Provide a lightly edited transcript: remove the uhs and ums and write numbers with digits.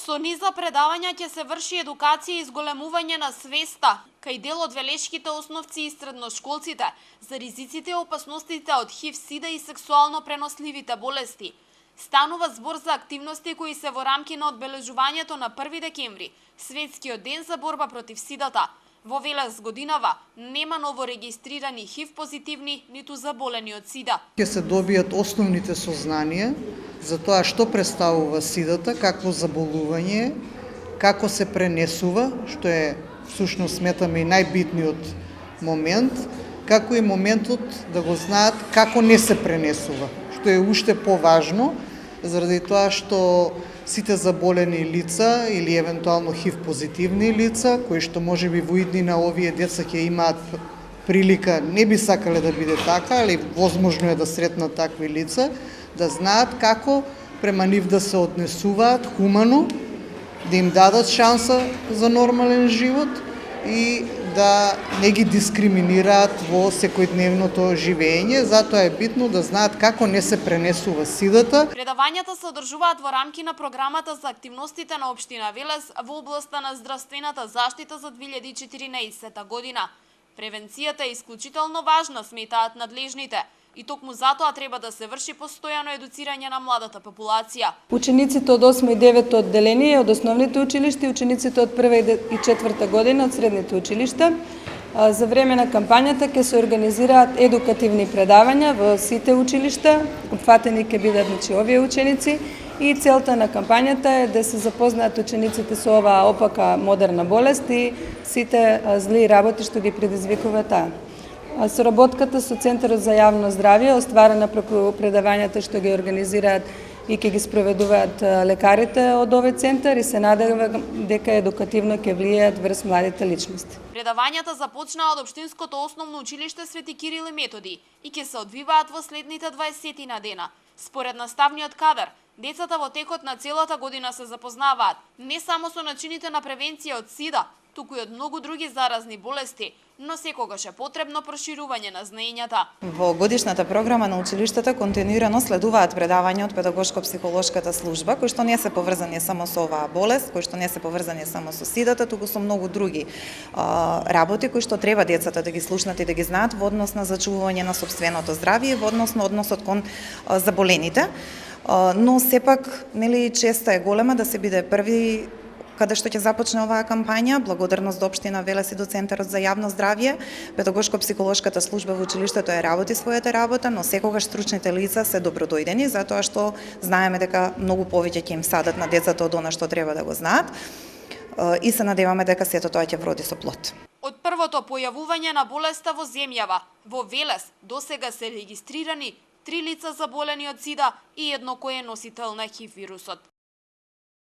Со низа предавања ќе се врши едукација и изголемување на свеста кај дел од велешките основци и средношколците за ризиците и опасностите од ХИВ, СИДА и сексуално преносливите болести. Станува збор за активности кои се во рамки на одбележувањето на 1 декември, Светскиот ден за борба против сидата. Во Велес годинава нема новорегистрирани ХИВ позитивни ниту заболени од сида. Ќе се добијат основните сознанија за тоа што представува сидата, какво заболување, како се пренесува, што е всушност сметаме и најбитниот момент, како и моментот да го знаат како не се пренесува, што е уште поважно, заради тоа што сите заболени лица или евентуално ХИВ позитивни лица, кои што можеби во иднина овие деца ќе имаат прилика, не би сакале да биде така, али возможно е да сретнат такви лица, да знаат како према нив да се однесуваат хумано, да им дадат шанса за нормален живот и да не ги дискриминираат во секојдневното живење, затоа е битно да знаат како не се пренесува сидата. Предавањата се одржуваат во рамки на програмата за активностите на општина Велес во областа на здравствената заштита за 2014 година. Превенцијата е исклучително важна, сметаат надлежните, и токму затоа треба да се врши постојано едуцирање на младата популација. Учениците од 8 и 9 одделение од основните училишта и учениците од 1 и 4 година од средните училишта за време на кампањата ќе се организираат едукативни предавања во сите училишта. Опфатени ќе бидат овие ученици и целта на кампањата е да се запознаат учениците со оваа опака модерна болест и сите зли работи што ги предизвикува таа. Соработката со Центарот за јавно здравје е остварена преку предавањата што ги организираат и ќе ги спроведуваат лекарите од овој центар и се надевам дека едукативно ќе влијаат врз младите личности. Предавањата започнаа од Општинското основно училиште Свети Кирил и Методи и ќе се одвиваат во следните 20 дена. Според наставниот кадар, децата во текот на целата година се запознаваат не само со начините на превенција од сида, туку и од многу други заразни болести, но секогаш е потребно проширување на знаењата. Во годишната програма на училиштата континуирано следуваат предавања од педагошко-психолошката служба, кои што не се поврзани само со оваа болест, кои што не се поврзани само со сидата, туку со многу други работи кои што треба децата да ги слушнат и да ги знаат во однос на зачувување на сопственото здравје и во однос на односот кон заболените. Но сепак, нели, честа е голема да се биде први каде што ќе започне оваа кампања. Благодарност до општина Велес и до Центарот за јавно здравје. Педагошко-психолошката служба во училиштето е работи својата работа, но секогаш стручните лица се добродојдени, затоа што знаеме дека многу повеќе ќе им садат на децата од она што треба да го знаат. И се надеваме дека сето тоа ќе вроди со плод. Од првото појавување на болеста во земјава, во Велес досега се регистрирани 3 лица заболени од сида и едно кој е носител на ХИВ вирусот.